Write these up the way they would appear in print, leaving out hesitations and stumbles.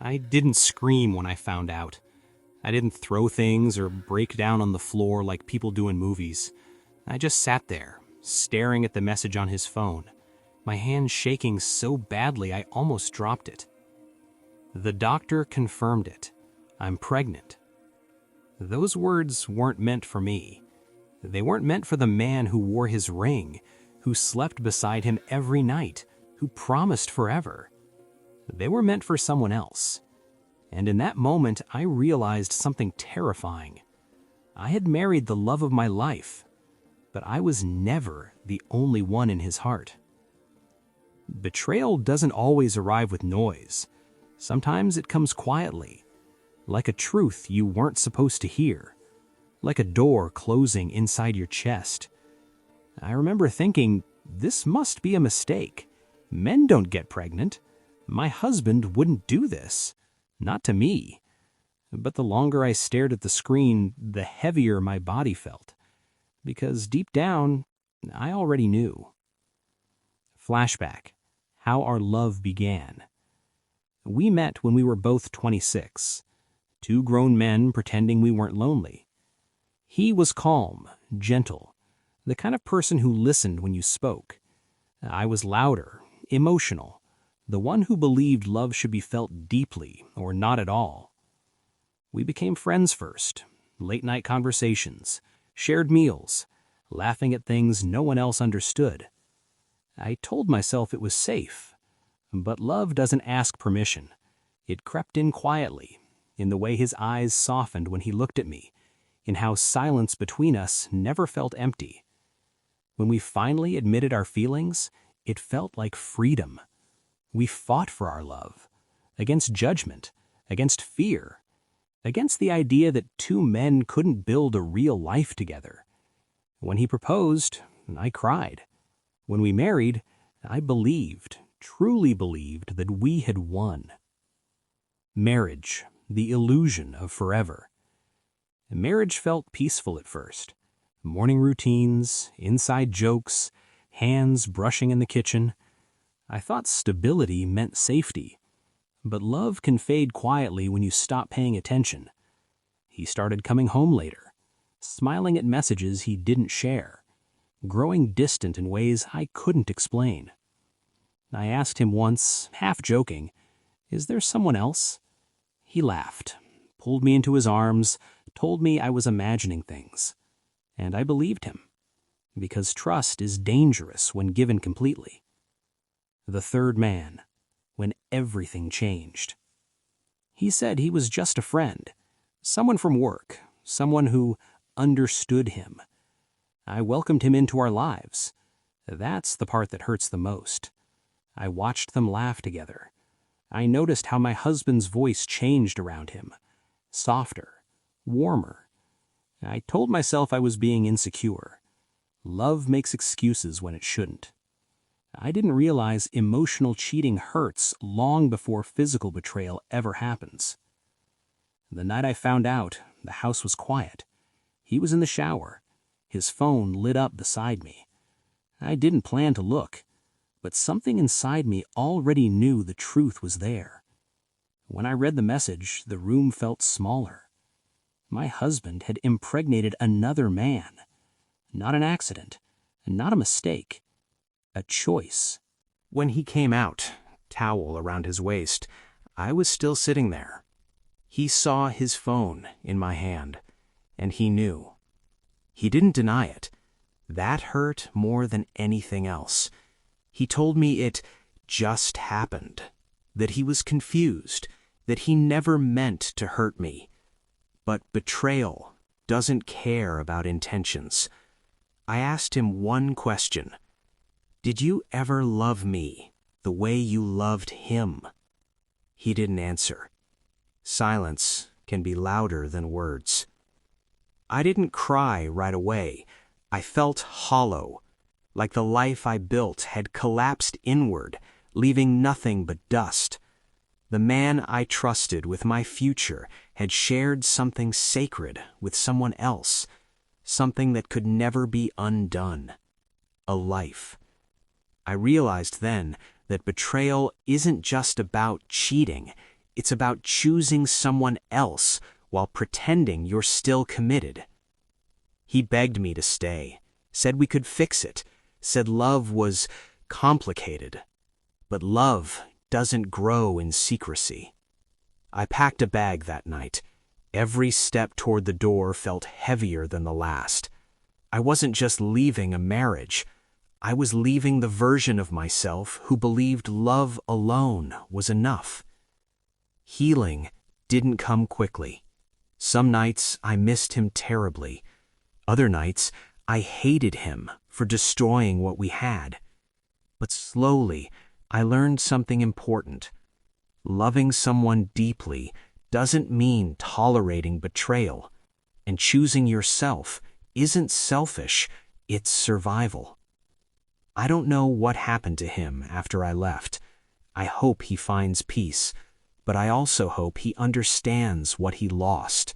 I didn't scream when I found out. I didn't throw things or break down on the floor like people do in movies. I just sat there, staring at the message on his phone, my hand shaking so badly I almost dropped it. The doctor confirmed it. I'm pregnant. Those words weren't meant for me. They weren't meant for the man who wore his ring, who slept beside him every night, who promised forever. They were meant for someone else. And in that moment, I realized something terrifying. I had married the love of my life, but I was never the only one in his heart. Betrayal doesn't always arrive with noise. Sometimes it comes quietly, like a truth you weren't supposed to hear, like a door closing inside your chest. I remember thinking, this must be a mistake. Men don't get pregnant. My husband wouldn't do this. Not to me. But the longer I stared at the screen, the heavier my body felt. Because deep down, I already knew. Flashback. How our love began. We met when we were both 26. Two grown men pretending we weren't lonely. He was calm, gentle, the kind of person who listened when you spoke. I was louder, emotional, the one who believed love should be felt deeply or not at all. We became friends first, late-night conversations, shared meals, laughing at things no one else understood. I told myself it was safe, but love doesn't ask permission. It crept in quietly, in the way his eyes softened when he looked at me, in how silence between us never felt empty. When we finally admitted our feelings, it felt like freedom. We fought for our love, against judgment, against fear, against the idea that two men couldn't build a real life together. When he proposed, I cried. When we married, I believed, truly believed, that we had won. Marriage, the illusion of forever. Marriage felt peaceful at first. Morning routines, inside jokes, hands brushing in the kitchen. I thought stability meant safety. But love can fade quietly when you stop paying attention. He started coming home later, smiling at messages he didn't share, growing distant in ways I couldn't explain. I asked him once, half joking, "Is there someone else?" He laughed, pulled me into his arms, told me I was imagining things. And I believed him, because trust is dangerous when given completely. The third man, when everything changed. He said he was just a friend, someone from work, someone who understood him. I welcomed him into our lives. That's the part that hurts the most. I watched them laugh together. I noticed how my husband's voice changed around him, softer, warmer. I told myself I was being insecure. Love makes excuses when it shouldn't. I didn't realize emotional cheating hurts long before physical betrayal ever happens. The night I found out, the house was quiet. He was in the shower. His phone lit up beside me. I didn't plan to look, but something inside me already knew the truth was there. When I read the message, the room felt smaller. My husband had impregnated another man. Not an accident, not a mistake. A choice. When he came out, towel around his waist, I was still sitting there. He saw his phone in my hand, and he knew. He didn't deny it. That hurt more than anything else. He told me it just happened, that he was confused, that he never meant to hurt me. But betrayal doesn't care about intentions. I asked him one question. Did you ever love me the way you loved him? He didn't answer. Silence can be louder than words. I didn't cry right away. I felt hollow, like the life I built had collapsed inward, leaving nothing but dust. The man I trusted with my future had shared something sacred with someone else, something that could never be undone. A life. I realized then that betrayal isn't just about cheating, It's about choosing someone else while pretending you're still committed. He begged me to stay, said we could fix it, said love was complicated. But love doesn't grow in secrecy. I packed a bag that night. Every step toward the door felt heavier than the last. I wasn't just leaving a marriage. I was leaving the version of myself who believed love alone was enough. Healing didn't come quickly. Some nights I missed him terribly. Other nights I hated him for destroying what we had. But slowly I learned something important. Loving someone deeply doesn't mean tolerating betrayal, and choosing yourself isn't selfish, it's survival. I don't know what happened to him after I left. I hope he finds peace, but I also hope he understands what he lost.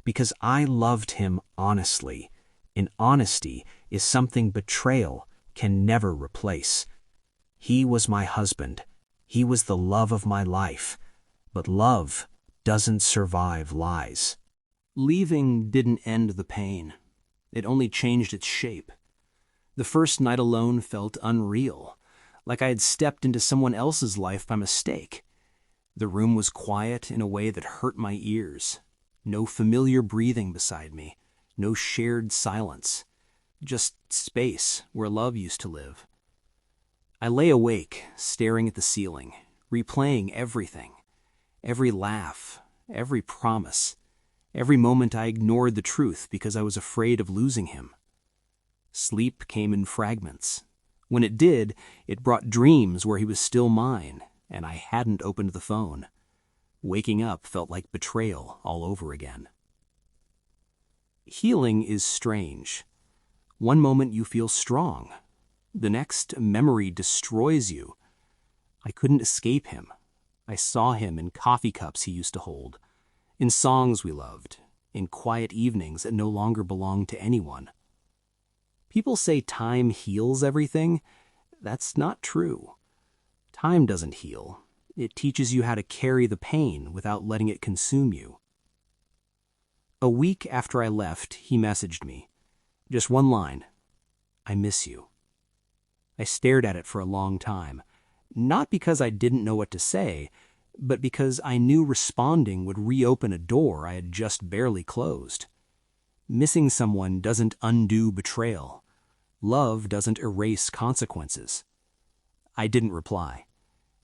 Because I loved him honestly, and honesty is something betrayal can never replace. He was my husband. He was the love of my life. But love doesn't survive lies. Leaving didn't end the pain. It only changed its shape. The first night alone felt unreal, like I had stepped into someone else's life by mistake. The room was quiet in a way that hurt my ears. No familiar breathing beside me, no shared silence, just space where love used to live. I lay awake, staring at the ceiling, replaying everything. Every laugh, every promise, every moment I ignored the truth because I was afraid of losing him. Sleep came in fragments. When it did, it brought dreams where he was still mine, and I hadn't opened the phone. Waking up felt like betrayal all over again. Healing is strange. One moment you feel strong. The next, memory destroys you. I couldn't escape him. I saw him in coffee cups he used to hold, in songs we loved, in quiet evenings that no longer belonged to anyone. People say time heals everything. That's not true. Time doesn't heal. It teaches you how to carry the pain without letting it consume you. A week after I left, he messaged me. Just one line. I miss you. I stared at it for a long time, not because I didn't know what to say, but because I knew responding would reopen a door I had just barely closed. Missing someone doesn't undo betrayal. Love doesn't erase consequences. I didn't reply,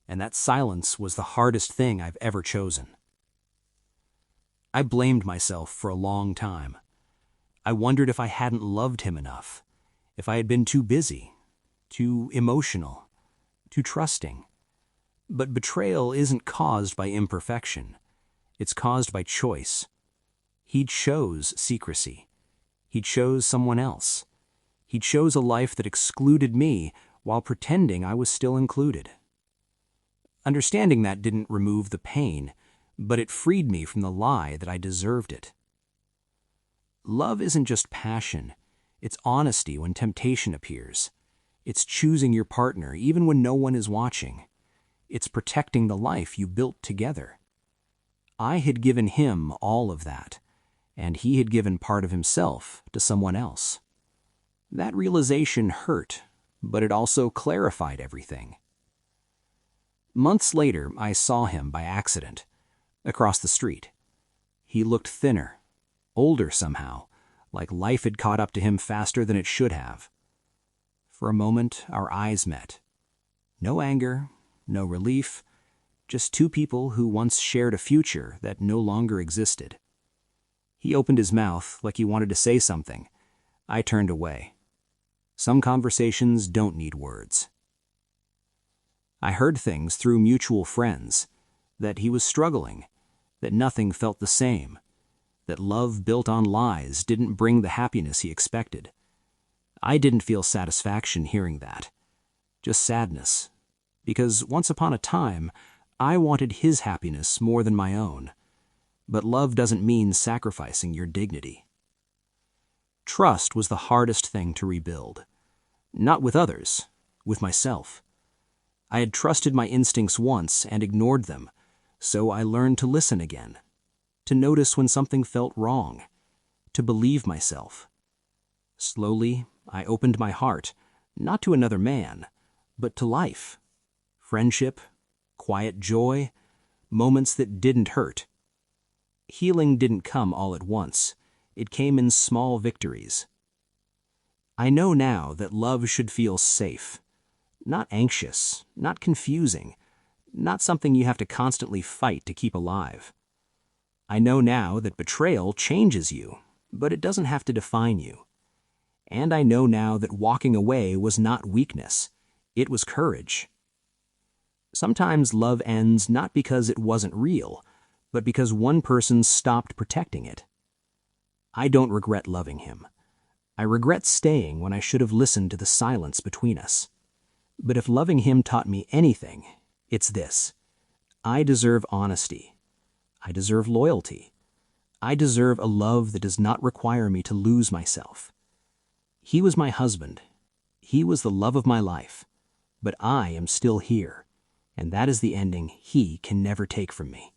and that silence was the hardest thing I've ever chosen. I blamed myself for a long time. I wondered if I hadn't loved him enough, if I had been too busy, too emotional, too trusting. But betrayal isn't caused by imperfection. It's caused by choice. He chose secrecy. He chose someone else. He chose a life that excluded me while pretending I was still included. Understanding that didn't remove the pain, but it freed me from the lie that I deserved it. Love isn't just passion. It's honesty when temptation appears. It's choosing your partner even when no one is watching. It's protecting the life you built together. I had given him all of that, and he had given part of himself to someone else. That realization hurt, but it also clarified everything. Months later, I saw him by accident, across the street. He looked thinner, older somehow, like life had caught up to him faster than it should have. For a moment, our eyes met. No anger, no relief, just two people who once shared a future that no longer existed. He opened his mouth like he wanted to say something. I turned away. Some conversations don't need words. I heard things through mutual friends, that he was struggling, that nothing felt the same, that love built on lies didn't bring the happiness he expected. I didn't feel satisfaction hearing that, just sadness, because once upon a time, I wanted his happiness more than my own. But love doesn't mean sacrificing your dignity. Trust was the hardest thing to rebuild. Not with others, with myself. I had trusted my instincts once and ignored them, So I learned to listen again, to notice when something felt wrong, to believe myself. Slowly, I opened my heart, not to another man, but to life. Friendship, quiet joy, moments that didn't hurt. Healing didn't come all at once. It came in small victories. I know now that love should feel safe, not anxious, not confusing, not something you have to constantly fight to keep alive. I know now that betrayal changes you, but it doesn't have to define you. And I know now that walking away was not weakness, it was courage. Sometimes love ends not because it wasn't real, but because one person stopped protecting it. I don't regret loving him. I regret staying when I should have listened to the silence between us. But if loving him taught me anything, it's this. I deserve honesty. I deserve loyalty. I deserve a love that does not require me to lose myself. He was my husband. He was the love of my life. But I am still here, and that is the ending he can never take from me.